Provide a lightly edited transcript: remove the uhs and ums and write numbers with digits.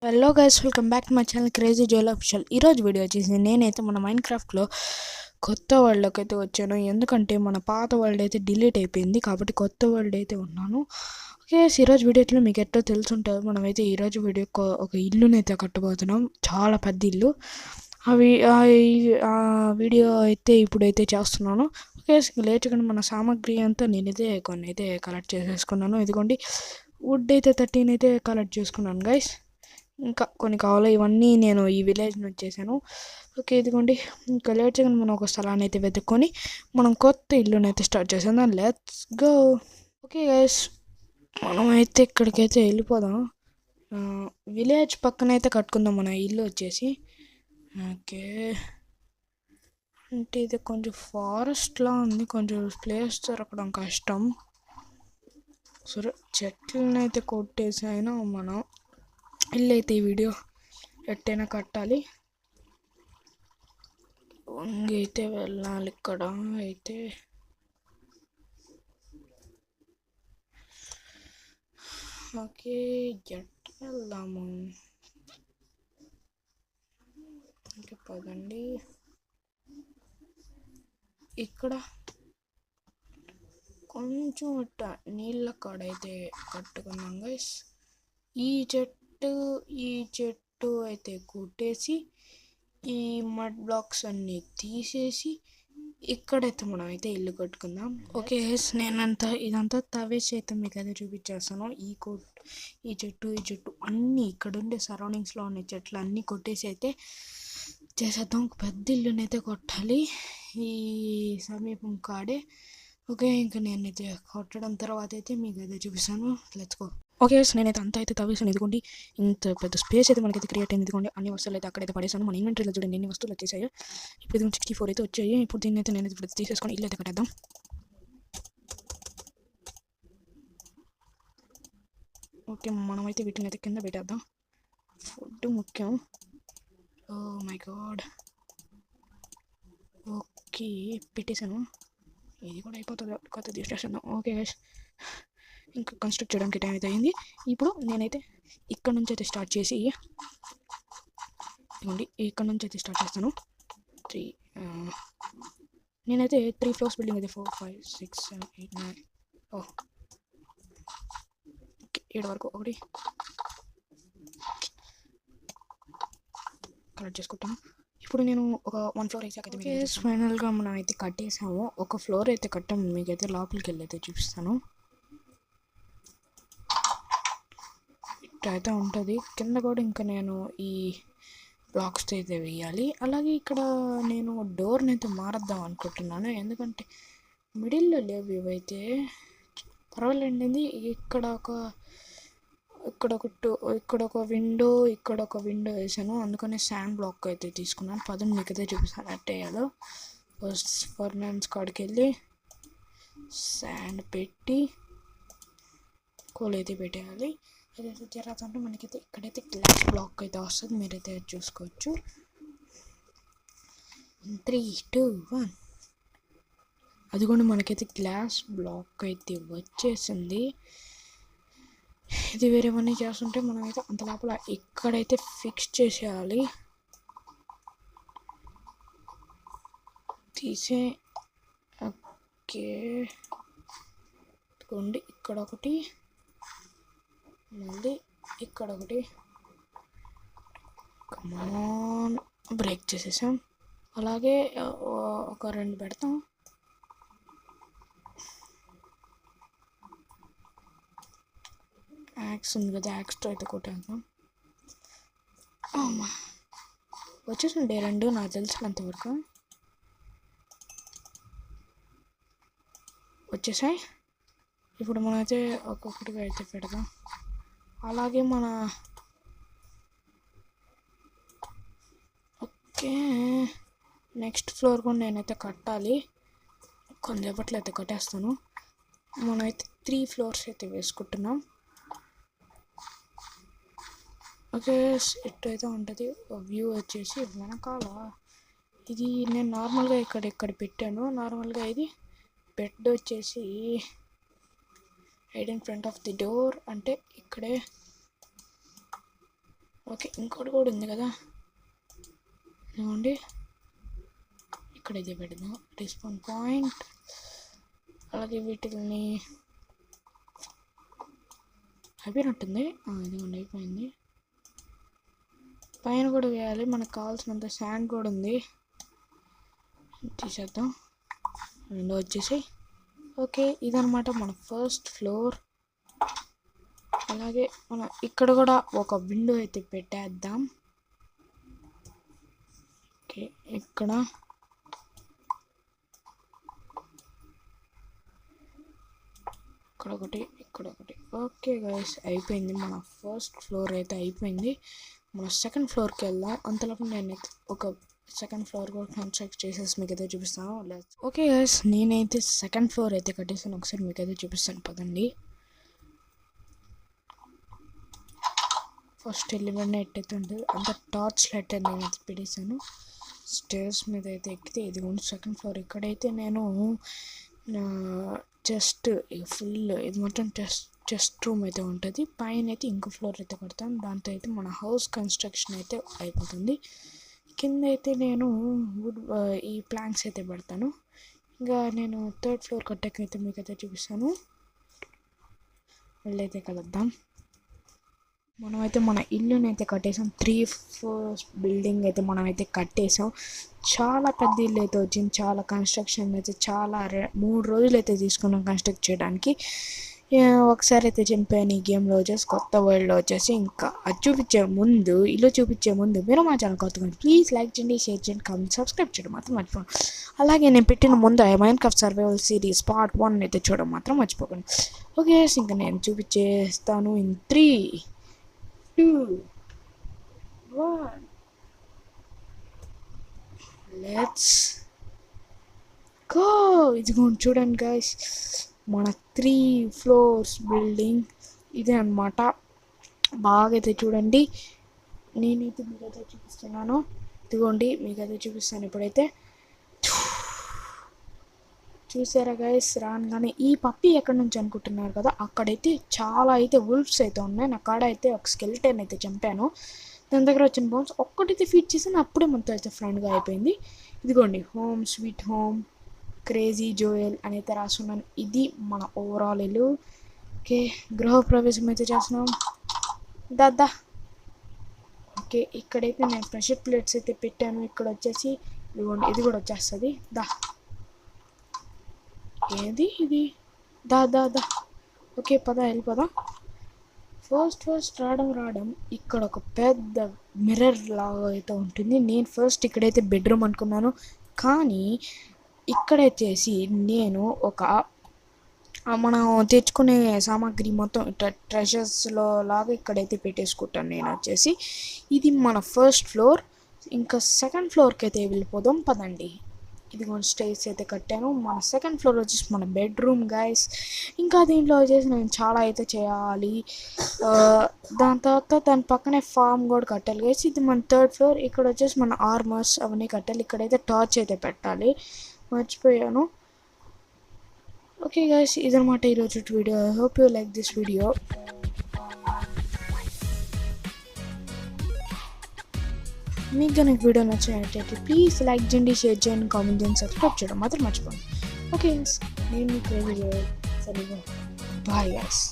Hello guys, welcome back to my channel crazy Jol official. ఈరోజు video వచ్చేసి నేనైతే మన మైన్క్రాఫ్ట్లో కొత్త వరల్డ్లోకి అయితే వచ్చాను. ఎందుకంటే మన పాత వరల్డ్ అయితే డిలీట్ అయిపోయింది, కాబట్టి కొత్త వరల్డ్ అయితే ఉన్నాను. ఓకే, ఈరోజు వీడియోలో మీకు ఎట్టో తెలుసుంటుంది. మనమైతే ఈరోజు ఒక ఇల్లునైతే కట్టబోతున్నాం, చాలా పెద్ద ఇల్లు. ఆ వీడియో అయితే ఇప్పుడైతే చేస్తున్నాను. ఓకే, లేచకుండా మన సామాగ్రి అంతా నేనైతే కొన్ని అయితే కలెక్ట్ చేసేసుకున్నాను. ఇదిగోండి, వుడ్ అయితే 13 అయితే కలెక్ట్ చేసుకున్నాను గైస్. ఇంకా కొన్ని కావాలి, ఇవన్నీ నేను ఈ విలేజ్ నుంచి వచ్చేసాను. ఓకే, ఇదిగోండి, ఇంకా లేట్ చేయకుండా మనం ఒక స్థలాన్ని అయితే వెతుక్కొని మనం కొత్త ఇల్లుని అయితే స్టార్ట్ చేసాం. Let's go. ఓకే గైస్, మనం అయితే ఇక్కడికైతే వెళ్ళిపోదాం. విలేజ్ పక్కన అయితే కట్టుకుందాం మన ఇల్లు వచ్చేసి. ఓకే, అంటే ఇది కొంచెం ఫారెస్ట్లా ఉంది, కొంచెం ప్లేస్ దొరకడం కష్టం. సరే, చెట్లను అయితే కొట్టేసి అయినా మనం ఇల్లు అయితే ఈ వీడియో ఎట్టైనా కట్టాలి. అయితే వెళ్ళాలి. ఇక్కడ అయితే ఓకే, ఎట్లా వెళ్దాము? ఇంకా పదండి. ఇక్కడ కొంచెం నీళ్ళ కాడ అయితే కట్టుకున్నాం గైస్. ఈ చెట్టు అయితే కొట్టేసి ఈ మడ్ బ్లాక్స్ అన్నీ తీసేసి ఇక్కడైతే మనం అయితే ఇల్లు కట్టుకుందాం. ఓకే, ఇదంతా తవ్వేసి అయితే మీకు అయితే చూపించేస్తాను. ఈ చెట్టు అన్నీ ఇక్కడ ఉండే సరౌండింగ్స్లో ఉన్న చెట్లు అన్నీ కొట్టేసి అయితే చేసేద్దాం. పెద్ద ఇల్లునైతే కొట్టాలి ఈ సమీపం కాడే. ఓకే, ఇంకా నేనైతే కొట్టడం తర్వాత అయితే మీకు అయితే చూపిస్తాను. Let's go. ఓకే, నేనైతే అంతా అయితే తవ్వేసాను. ఇదిగోండి, ఇంత పెద్ద స్పేస్ అయితే మనకైతే క్రియేట్ అయింది. ఇదిగోండి, అన్ని వస్తువులు అయితే అక్కడైతే పడేసాను. మన ఇన్వెంటరీలో చూడండి ఎన్ని వస్తువులు వచ్చేసాయో. ఇప్పుడు ఇది 64 అయితే వచ్చాయి. ఇప్పుడు దీన్ని అయితే నేను ఇప్పుడు తీసేసుకొని ఇల్లు అయితే కట్టేద్దాం. ఓకే, మనమైతే వీటిని అయితే కింద పెట్టేద్దాం. ఫుడ్ ముఖ్యం. Oh my God. ఓకే, పెట్టేశాను. ఇది కూడా అయిపోతుంది, కొత్త తీసేస్తున్నాం. ఓకే గైస్, ఇంకా కన్స్ట్రక్ట్ చేయడానికి టైం అయితే అయింది. ఇప్పుడు నేనైతే ఇక్కడ నుంచి అయితే స్టార్ట్ చేసి ఇవ్వండి, ఇక్కడ నుంచి అయితే స్టార్ట్ చేస్తాను. నేనైతే 3 ఫ్లోర్స్ బిల్డింగ్ అయితే 4 5 6 7 8 9 7 వరకు ఒకటి కలెక్ట్ చేసుకుంటాను. ఇప్పుడు నేను ఒక 1 ఫ్లోర్ అయితే ఫైనల్గా మనం అయితే కట్టేసాము. ఒక ఫ్లోర్ అయితే కట్టాము. మీకైతే లోపలికి వెళ్ళి అయితే చూపిస్తాను. ఇట్లా అయితే ఉంటుంది. కింద కూడా ఇంకా నేను ఈ బ్లాక్స్ అయితే వేయాలి. అలాగే ఇక్కడ నేను డోర్ని అయితే మారద్దాం అనుకుంటున్నాను, ఎందుకంటే మిడిల్లో లేవు ఇవైతే. పర్వాలేండి, ఇక్కడ ఒక విండో, ఇక్కడ ఒక విండో వేసాను. అందుకని శాండ్ బ్లాక్ అయితే తీసుకున్నాను. పదండి, మీకు అయితే చూపిస్తాను అట్టేయాలో. ఫస్ట్ ఫర్నాన్స్ కాడికి వెళ్ళి శాండ్ పెట్టి కోల్ అయితే పెట్టేయాలి. అదైతే జరుగుతుంటే మనకైతే ఇక్కడైతే గ్లాస్ బ్లాక్ అయితే వస్తుంది. మీరైతే చూసుకోవచ్చు. 3 2 1 అదిగోండి, మనకైతే గ్లాస్ బ్లాక్ అయితే వచ్చేసింది. ఇది వేరేవన్నీ చేస్తుంటే మనమైతే అంత లోపల ఇక్కడైతే ఫిక్స్ చేసేయాలి. తీసే ఓకే, ఇదిగోండి, ఇక్కడ ఒకటి, మళ్ళీ ఇక్కడ ఒకటి. కమాన్, బ్రేక్ చేసేసాం. అలాగే ఒక 2 పెడతాం. యాక్స్ ఉంది కదా, యాక్స్తో అయితే కొట్టేద్దాం. వచ్చేసిండే 2 నాకు తెలిసినంతవరకు వచ్చేసాయి. ఇప్పుడు మనమైతే ఒక్కొక్కటిగా అయితే పెడదాం. అలాగే ఓకే, నెక్స్ట్ ఫ్లోర్ కూడా నేనైతే కట్టాలి. కొంచెంసేపట్లో అయితే కట్టేస్తాను. మనమైతే 3 ఫ్లోర్స్ అయితే వేసుకుంటున్నాం. ఓకే, ఇటు అయితే ఉంటుంది వ్యూ వచ్చేసి వెనకాల. ఇది నేను నార్మల్గా ఇక్కడ పెట్టాను. నార్మల్గా ఇది బెడ్ వచ్చేసి right in front of the door, అంటే ఇక్కడే ఓకే, ఇంకోటి కూడా ఉంది కదా, ఇదిగోండి ఇక్కడ ఇది పెడదాం రెస్పాన్ పాయింట్. అలాగే వీటిని అయిపోయినట్టుంది, ఇదిగోండి అయిపోయింది. పైన కూడా వేయాలి, మనకు కావాల్సినంత శాండ్ కూడా ఉంది, తీసేద్దాం. రెండో వచ్చేసి ఓకే, ఇదనమాట మన ఫస్ట్ ఫ్లోర్. అలాగే మనం ఇక్కడ కూడా ఒక విండో అయితే పెట్టేద్దాం. ఓకే, ఇక్కడ ఒకటి ఇక్కడ ఒకటి. ఓకే గైస్, అయిపోయింది, మన ఫస్ట్ ఫ్లోర్ అయితే అయిపోయింది. మన సెకండ్ ఫ్లోర్కి వెళ్దాం. అంతలోపు నేను ఒక సెకండ్ ఫ్లోర్ కూడా కన్స్ట్రక్ట్ చేసేసి మీకు అయితే చూపిస్తాను. ఓకే గైస్, నేనైతే సెకండ్ ఫ్లోర్ అయితే కట్టేసాను, ఒకసారి మీకు అయితే చూపిస్తాను పదండి. ఫస్ట్ ఎలిమెంట్ ఎట్టయితే ఉంటుంది అంత టార్చ్ లైట్ నేనైతే పెట్టేసాను. స్టేర్స్ మీద అయితే ఎక్కితే ఇదిగోండి సెకండ్ ఫ్లోర్. ఇక్కడైతే నేను జస్ట్ ఫుల్ ఇది మొత్తం చెస్ట్ రూమ్ అయితే ఉంటుంది. పైన అయితే ఇంకో ఫ్లోర్ అయితే కడతాను, దాంతో అయితే మన హౌస్ కన్స్ట్రక్షన్ అయితే అయిపోతుంది. కింద అయితే నేను వుడ్ ఈ ప్లాంక్స్ అయితే పెడతాను. ఇంకా నేను థర్డ్ ఫ్లోర్ కట్టకైతే మీకు అయితే చూపిస్తాను, వెళ్ళైతే కలుద్దాం. మనమైతే మన ఇల్లుని అయితే కట్టేసాం, 3 floors బిల్డింగ్ అయితే మనమైతే కట్టేసాం. చాలా పెద్ద ఇల్లు అయితే వచ్చింది, చాలా కన్స్ట్రక్షన్ అయితే చాలా 3 రోజులు అయితే తీసుకున్నాం కన్స్ట్రక్ట్ చేయడానికి. ఒకసారి అయితే చనిపోయాను ఈ గేమ్లో వచ్చేసి, కొత్త వరల్డ్లో వచ్చేసి. ఇంకా అది చూపించే ముందు, ఇల్లు చూపించే ముందు మీరు మా ఛానల్ కొత్తగా ప్లీజ్ లైక్ చేయండి, షేర్ చేయండి, కామెంట్, సబ్స్క్రైబ్ చేయడం మాత్రం మర్చిపోండి. అలాగే నేను పెట్టిన ముందు మైన్క్రాఫ్ట్ సర్వైవల్ సిరీస్ పార్ట్ 1 అయితే చూడడం మాత్రం మర్చిపోకండి. ఓకే, ఇంకా నేను చూపించేస్తాను ఇన్ 3, 2, 1 లెట్స్ గో. ఇదిగోండి చూడండి గైస్, మన 3 floors బిల్డింగ్ ఇదే అనమాట. బాగా అయితే చూడండి, నేనైతే మీకైతే చూపిస్తున్నాను. ఇదిగోండి మీకైతే చూపిస్తాను ఇప్పుడైతే. చూసారా గైస్, రాగానే ఈ పప్పి ఎక్కడి నుంచి అనుకుంటున్నారు కదా, అక్కడైతే చాలా అయితే వుల్ఫ్స్ అయితే ఉన్నాయి. నా కాడ అయితే ఒక స్కెల్టన్ అయితే చంపాను, దాని దగ్గర వచ్చిన బోన్స్ ఒక్కటైతే ఫీడ్ చేసాను, అప్పుడే మొత్తం అయితే ఫ్రెండ్గా అయిపోయింది. ఇదిగోండి home sweet home crazy Joel అని అయితే రాస్తున్నాను. ఇది మన ఓవరాల్ ఇల్లు. ఓకే, గృహప్రవేశం అయితే చేస్తున్నాం దాదా. ఓకే, ఇక్కడైతే నేను ప్రెషర్ ప్లేట్స్ అయితే పెట్టాను. ఇక్కడ వచ్చేసి ఇదిగోండి ఇది కూడా వచ్చేస్తుంది. ఏది ఇది దా. ఓకే, వెళ్ళిపోదాం. ఫస్ట్ రావడం ఇక్కడ ఒక పెద్ద మిర్రర్ లాగా అయితే ఉంటుంది. నేను ఫస్ట్ ఇక్కడైతే బెడ్రూమ్ అనుకున్నాను, కానీ ఇక్కడైతేసి నేను ఒక మనం తెచ్చుకునే సామాగ్రి మొత్తం ట్రెజర్స్లో లాగా ఇక్కడైతే పెట్టేసుకుంటాను నేను వచ్చేసి. ఇది మన ఫస్ట్ ఫ్లోర్. ఇంకా సెకండ్ ఫ్లోర్కి అయితే వెళ్ళిపోదాం పదండి. ఇదిగోండి స్టేర్స్ అయితే కట్టాను. మన సెకండ్ ఫ్లోర్ వచ్చేసి మన బెడ్రూమ్ గైస్. ఇంకా దీంట్లో వచ్చేసి నేను చాలా అయితే చేయాలి. దాని తర్వాత దాని పక్కనే ఫామ్ కూడా కట్టాలి గైస్. ఇది మన థర్డ్ ఫ్లోర్. ఇక్కడ వచ్చేసి మన ఆర్మర్స్ అవన్నీ కట్టాలి. ఇక్కడైతే టార్చ్ అయితే పెట్టాలి, మర్చిపోయాను. ఓకే గైస్, ఇదన్నమాట ఈరోజు video. I hope you like this video. మీకు కనుక వీడియో నచ్చినట్లయితే ప్లీజ్ లైక్ చేయండి, షేర్ చేయండి, కామెంట్ చేయండి, సబ్స్క్రైబ్ చేయడం మాత్రం మర్చిపోండి. ఓకే, నేను మీకు సరిగా బాయ్ గైస్.